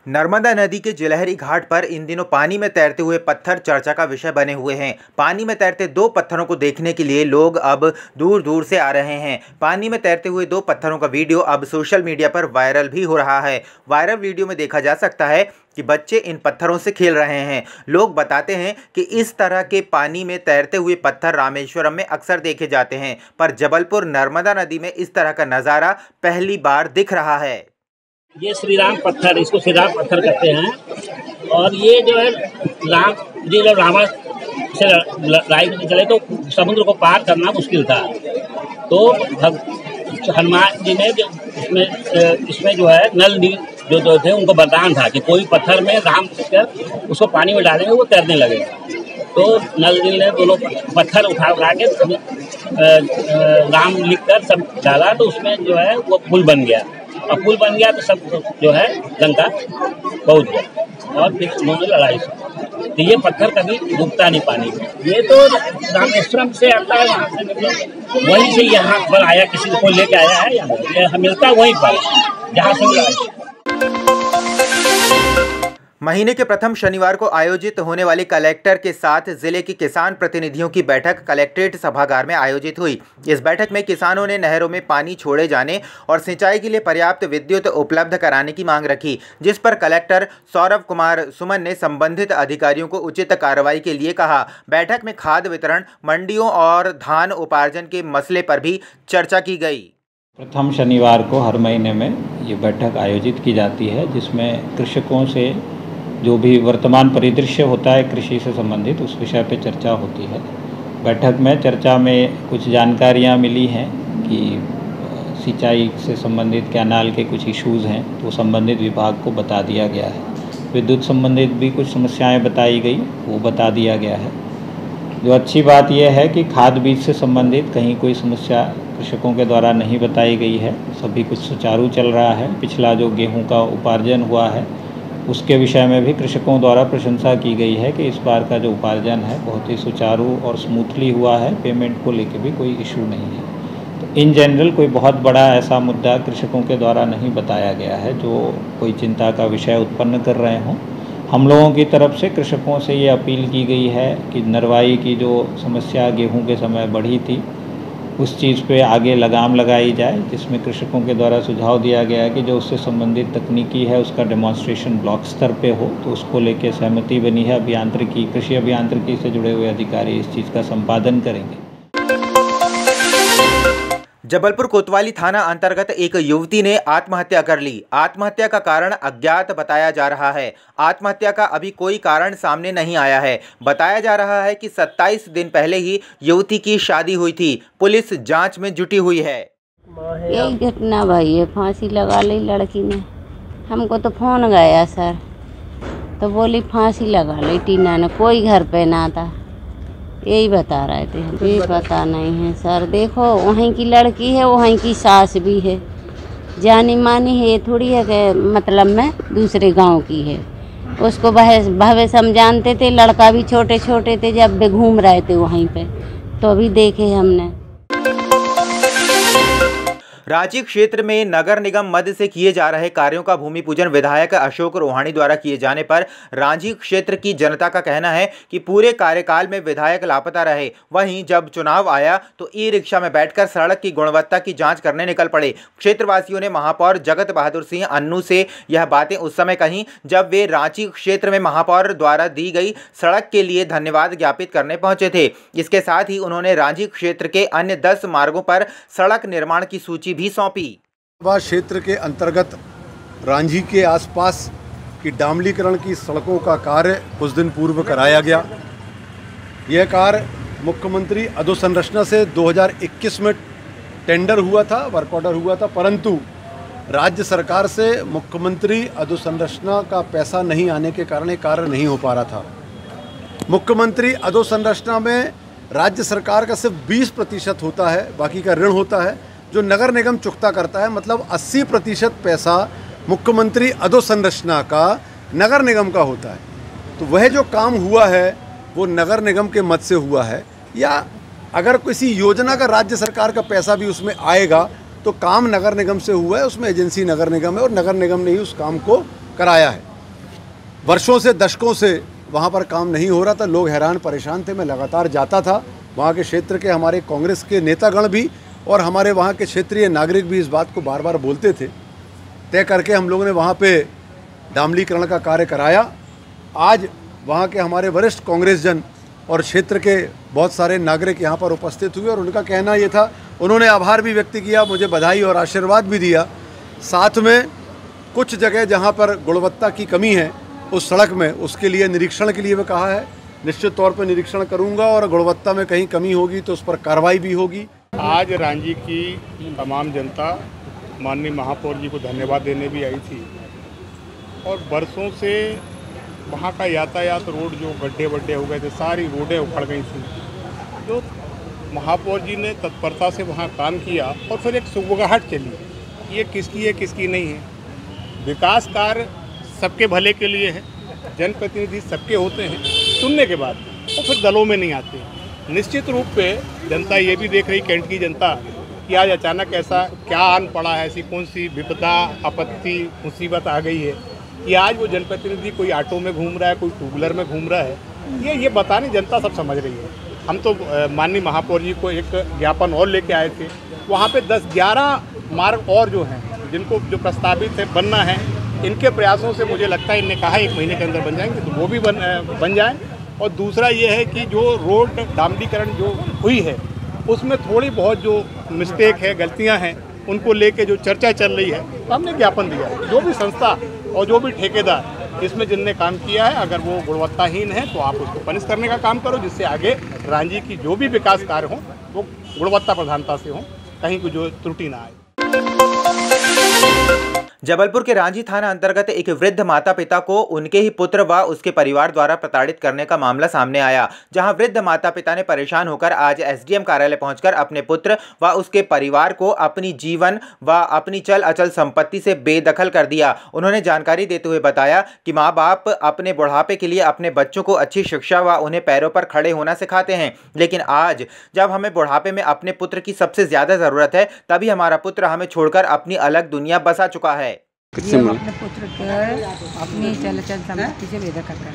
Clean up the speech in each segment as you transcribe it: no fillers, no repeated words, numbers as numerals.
नर्मदा नदी के जिलहरी घाट पर इन दिनों पानी में तैरते हुए पत्थर चर्चा का विषय बने हुए हैं। पानी में तैरते दो पत्थरों को देखने के लिए लोग अब दूर दूर से आ रहे हैं। पानी में तैरते हुए दो पत्थरों का वीडियो अब सोशल मीडिया पर वायरल भी हो रहा है। वायरल वीडियो में देखा जा सकता है कि बच्चे इन पत्थरों से खेल रहे हैं। लोग बताते हैं कि इस तरह के पानी में तैरते हुए पत्थर रामेश्वरम में अक्सर देखे जाते हैं, पर जबलपुर नर्मदा नदी में इस तरह का नज़ारा पहली बार दिख रहा है। ये श्री राम पत्थर, इसको श्री राम पत्थर कहते हैं। और ये जो है राम जी जब रावण से लड़ाई में चले तो समुद्र को पार करना मुश्किल था, तो हनुमान जी ने इसमें जो है नल नील जो थे उनको वरदान था कि कोई पत्थर में राम लिखकर उसको पानी में डालेंगे वो तैरने लगेगा। तो नल नील ने दोनों पत्थर उठा के राम लिखकर सब डाला, तो उसमें जो है वो पुल बन गया। और पुल बन गया तो सब जो है लंका पहुंच गया और फिर उन्होंने लड़ाई की। तो ये पत्थर कभी डूबता नहीं पानी में। ये तो रामेश्वरम से आता है, वहाँ से मतलब वहीं से यहाँ पर आया, किसी को लेके आया है, यहाँ मिलता वहीं पर जहाँ से लड़ाई। महीने के प्रथम शनिवार को आयोजित होने वाली कलेक्टर के साथ जिले के किसान प्रतिनिधियों की बैठक कलेक्ट्रेट सभागार में आयोजित हुई। इस बैठक में किसानों ने नहरों में पानी छोड़े जाने और सिंचाई के लिए पर्याप्त विद्युत उपलब्ध कराने की मांग रखी, जिस पर कलेक्टर सौरभ कुमार सुमन ने संबंधित अधिकारियों को उचित कार्रवाई के लिए कहा। बैठक में खाद वितरण, मंडियों और धान उपार्जन के मसले पर भी चर्चा की गई। प्रथम शनिवार को हर महीने में ये बैठक आयोजित की जाती है, जिसमें कृषकों से जो भी वर्तमान परिदृश्य होता है कृषि से संबंधित उस विषय पे चर्चा होती है। बैठक में चर्चा में कुछ जानकारियाँ मिली हैं कि सिंचाई से संबंधित कैनाल के कुछ इश्यूज़ हैं, तो संबंधित विभाग को बता दिया गया है। विद्युत संबंधित भी कुछ समस्याएं बताई गई, वो बता दिया गया है। जो अच्छी बात यह है कि खाद बीज से संबंधित कहीं कोई समस्या कृषकों के द्वारा नहीं बताई गई है, सभी कुछ सुचारू चल रहा है। पिछला जो गेहूँ का उपार्जन हुआ है उसके विषय में भी कृषकों द्वारा प्रशंसा की गई है कि इस बार का जो उपार्जन है बहुत ही सुचारू और स्मूथली हुआ है। पेमेंट को लेकर भी कोई इशू नहीं है। तो इन जनरल कोई बहुत बड़ा ऐसा मुद्दा कृषकों के द्वारा नहीं बताया गया है जो कोई चिंता का विषय उत्पन्न कर रहे हों। हम लोगों की तरफ से कृषकों से ये अपील की गई है कि नरवाई की जो समस्या गेहूँ के समय बढ़ी थी उस चीज़ पे आगे लगाम लगाई जाए, जिसमें कृषकों के द्वारा सुझाव दिया गया है कि जो उससे संबंधित तकनीकी है उसका डेमोन्स्ट्रेशन ब्लॉक स्तर पे हो, तो उसको लेके सहमति बनी है। अभियांत्रिकी, कृषि अभियांत्रिकी से जुड़े हुए अधिकारी इस चीज़ का संपादन करेंगे। जबलपुर कोतवाली थाना अंतर्गत एक युवती ने आत्महत्या कर ली। आत्महत्या का कारण अज्ञात बताया जा रहा है। आत्महत्या का अभी कोई कारण सामने नहीं आया है। बताया जा रहा है कि 27 दिन पहले ही युवती की शादी हुई थी। पुलिस जांच में जुटी हुई है। यही घटना भाई है, फांसी लगा ली लड़की ने। हमको तो फोन गया सर, तो बोली फांसी लगा ली टीना ने, कोई घर पे ना था, यही बता रहे थे। ये पता नहीं है सर, देखो वहीं की लड़की है, वहीं की सास भी है, जानी मानी है, थोड़ी है कि मतलब में दूसरे गांव की है। उसको भविष्य हम जानते थे, लड़का भी छोटे छोटे थे जब वे घूम रहे थे वहीं पे, तो अभी देखे हमने। रांची क्षेत्र में नगर निगम मद से किए जा रहे कार्यों का भूमि पूजन विधायक अशोक रोहाणी द्वारा किए जाने पर रांची क्षेत्र की जनता का कहना है कि पूरे कार्यकाल में विधायक लापता रहे। वहीं जब चुनाव आया तो ई रिक्शा में बैठकर सड़क की गुणवत्ता की जांच करने निकल पड़े। क्षेत्रवासियों ने महापौर जगत बहादुर सिंह अन्नू से यह बातें उस समय कहीं जब वे रांची क्षेत्र में महापौर द्वारा दी गई सड़क के लिए धन्यवाद ज्ञापित करने पहुंचे थे। इसके साथ ही उन्होंने रांची क्षेत्र के अन्य 10 मार्गों पर सड़क निर्माण की सूची भी सौंपी। क्षेत्र के अंतर्गत रांझी के आसपास की डामलीकरण की सड़कों का कार्य कुछ दिन पूर्व कराया गया। यह कार्य मुख्यमंत्री अधोसंरचना से 2021 में टेंडर हुआ था, वर्क ऑर्डर हुआ था, परंतु राज्य सरकार से मुख्यमंत्री अधोसंरचना का पैसा नहीं आने के कारण ये कार्य नहीं हो पा रहा था। मुख्यमंत्री अधोसंरचना में राज्य सरकार का सिर्फ 20% होता है, बाकी का ऋण होता है जो नगर निगम चुकता करता है। मतलब 80% पैसा मुख्यमंत्री अधोसंरचना का नगर निगम का होता है। तो वह जो काम हुआ है वो नगर निगम के मद से हुआ है, या अगर किसी योजना का राज्य सरकार का पैसा भी उसमें आएगा तो काम नगर निगम से हुआ है, उसमें एजेंसी नगर निगम है और नगर निगम ने ही उस काम को कराया है। वर्षों से दशकों से वहाँ पर काम नहीं हो रहा था, लोग हैरान परेशान थे। मैं लगातार जाता था, वहाँ के क्षेत्र के हमारे कांग्रेस के नेतागण भी और हमारे वहाँ के क्षेत्रीय नागरिक भी इस बात को बार बार बोलते थे। तय करके हम लोगों ने वहाँ पे डामलीकरण का कार्य कराया। आज वहाँ के हमारे वरिष्ठ कांग्रेस जन और क्षेत्र के बहुत सारे नागरिक यहाँ पर उपस्थित हुए और उनका कहना ये था, उन्होंने आभार भी व्यक्त किया, मुझे बधाई और आशीर्वाद भी दिया। साथ में कुछ जगह जहाँ पर गुणवत्ता की कमी है उस सड़क में, उसके लिए निरीक्षण के लिए भी कहा है। निश्चित तौर पर निरीक्षण करूँगा और गुणवत्ता में कहीं कमी होगी तो उस पर कार्रवाई भी होगी। आज रांची की तमाम जनता माननीय महापौर जी को धन्यवाद देने भी आई थी और बरसों से वहाँ का यातायात रोड जो गड्ढे वड्ढे हो गए थे, सारी रोडें उखड़ गई थी। तो महापौर जी ने तत्परता से वहाँ काम किया और फिर एक सुगबुगाहट चली, ये किसकी है किसकी नहीं है। विकास कार्य सबके भले के लिए है, जनप्रतिनिधि सबके होते हैं, सुनने के बाद और फिर दलों में नहीं आते। निश्चित रूप पे जनता ये भी देख रही, कैंट की जनता, कि आज अचानक ऐसा क्या आन पड़ा है, ऐसी कौन सी विपदा आपत्ति मुसीबत आ गई है कि आज वो जनप्रतिनिधि कोई ऑटो में घूम रहा है, कोई टू व्हीलर में घूम रहा है। ये बताने जनता सब समझ रही है। हम तो माननीय महापौर जी को एक ज्ञापन और लेके आए थे, वहाँ पे 10-11 मार्ग और जो हैं जिनको जो प्रस्तावित है बनना है, इनके प्रयासों से मुझे लगता है, इनने कहा 1 महीने के अंदर बन जाएंगे, तो वो भी बन जाएँ। और दूसरा ये है कि जो रोड डामरीकरण जो हुई है उसमें थोड़ी बहुत जो मिस्टेक है, गलतियां हैं, उनको लेके जो चर्चा चल रही है, तो हमने ज्ञापन दिया है। जो भी संस्था और जो भी ठेकेदार इसमें जिनने काम किया है, अगर वो गुणवत्ताहीन है तो आप उसको पनिश करने का काम करो, जिससे आगे रांची की जो भी विकास कार्य हों वो गुणवत्ता प्रधानता से हों, कहीं कोई जो त्रुटि ना आए। जबलपुर के रांझी थाना अंतर्गत एक वृद्ध माता पिता को उनके ही पुत्र व उसके परिवार द्वारा प्रताड़ित करने का मामला सामने आया, जहां वृद्ध माता पिता ने परेशान होकर आज एसडीएम कार्यालय पहुंचकर अपने पुत्र व उसके परिवार को अपनी जीवन व अपनी चल अचल संपत्ति से बेदखल कर दिया। उन्होंने जानकारी देते हुए बताया कि माँ बाप अपने बुढ़ापे के लिए अपने बच्चों को अच्छी शिक्षा व उन्हें पैरों पर खड़े होना सिखाते हैं, लेकिन आज जब हमें बुढ़ापे में अपने पुत्र की सबसे ज्यादा जरूरत है, तभी हमारा पुत्र हमें छोड़कर अपनी अलग दुनिया बसा चुका है। अपने पुत्र के अपनी चल संपत्ति से बेदखल कर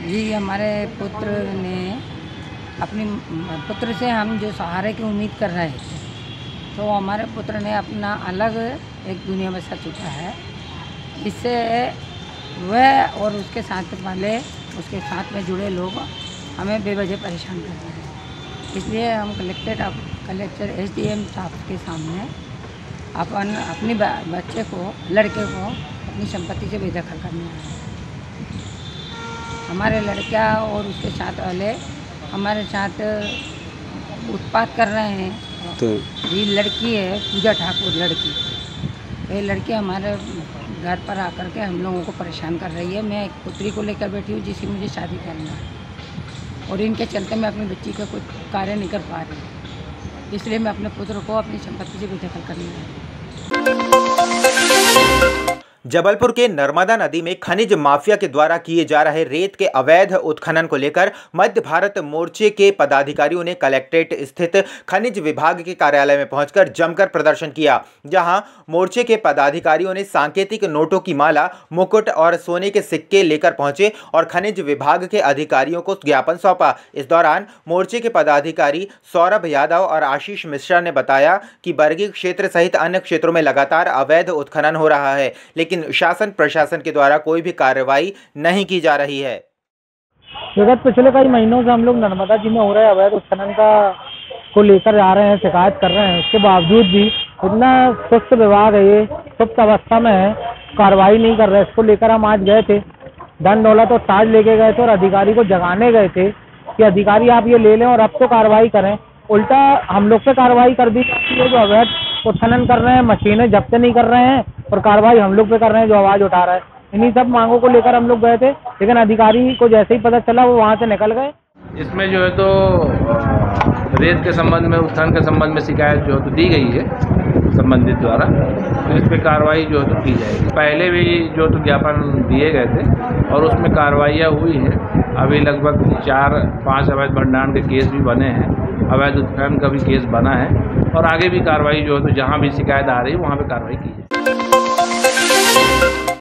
जी। हमारे पुत्र ने अपनी पुत्र से हम जो सहारे की उम्मीद कर रहे थे, तो हमारे पुत्र ने अपना अलग एक दुनिया बसा चुका है। इससे वह और उसके साथ वाले, उसके साथ में जुड़े लोग हमें बेवजह परेशान कर रहे हैं। इसलिए हम कलेक्टर एसडीएम साहब के सामने अपनी बच्चे को, लड़के को अपनी संपत्ति से बेदखल करने आए। हमारे लड़का और उसके साथ वाले हमारे साथ उत्पात कर रहे हैं। तो ये लड़की है पूजा ठाकुर लड़की, ये लड़की हमारे घर पर आकर के हम लोगों को परेशान कर रही है। मैं एक पुत्री को लेकर बैठी हूँ जिसकी मुझे शादी करना है और इनके चलते मैं अपनी बच्ची का कुछ कार्य नहीं कर पा रही, इसलिए मैं अपने पुत्र को अपनी संपत्ति से बेदखल करनी है। जबलपुर के नर्मदा नदी में खनिज माफिया के द्वारा किए जा रहे रेत के अवैध उत्खनन को लेकर मध्य भारत मोर्चे के पदाधिकारियों ने कलेक्ट्रेट स्थित खनिज विभाग के कार्यालय में पहुंचकर जमकर प्रदर्शन किया, जहां मोर्चे के पदाधिकारियों ने सांकेतिक नोटों की माला, मुकुट और सोने के सिक्के लेकर पहुंचे और खनिज विभाग के अधिकारियों को ज्ञापन सौंपा। इस दौरान मोर्चे के पदाधिकारी सौरभ यादव और आशीष मिश्रा ने बताया कि बरगी क्षेत्र सहित अन्य क्षेत्रों में लगातार अवैध उत्खनन हो रहा है, लेकिन शासन प्रशासन के द्वारा कोई भी कार्रवाई नहीं की जा रही है। विगत पिछले कई महीनों से हम लोग नर्मदा जी में हो रहे अवैध उत्खनन को लेकर आ रहे हैं, शिकायत कर रहे हैं। उसके बावजूद भी इतना सुस्त विभाग है, ये सुप्त अवस्था में है, कार्रवाई नहीं कर रहे। इसको लेकर हम आज गए थे, धन दौलत और ताज लेके गए थे और अधिकारी को जगाने गए थे कि अधिकारी आप ये ले लें और अब तो कार्रवाई करें। उल्टा हम लोग पे कार्रवाई कर दी जाती है, जो अवैध उत्खनन कर रहे हैं, मशीनें जब्त नहीं कर रहे हैं और कार्रवाई हम लोग पे कर रहे हैं जो आवाज़ उठा रहा है। इन्हीं सब मांगों को लेकर हम लोग गए थे, लेकिन अधिकारी को जैसे ही पता चला वो वहाँ से निकल गए। इसमें जो है तो रेत के संबंध में, उत्खनन के संबंध में शिकायत जो है तो दी गई है संबंधित द्वारा, तो इस पर कार्रवाई जो है तो की जाएगी। पहले भी जो तो ज्ञापन दिए गए थे और उसमें कार्रवाइयाँ हुई हैं। अभी लगभग 4-5 अवैध भंडारण के केस भी बने हैं, अवैध उत्खनन का भी केस बना है और आगे भी कार्रवाई जो है तो जहाँ भी शिकायत आ रही है वहाँ पे कार्रवाई की जाए।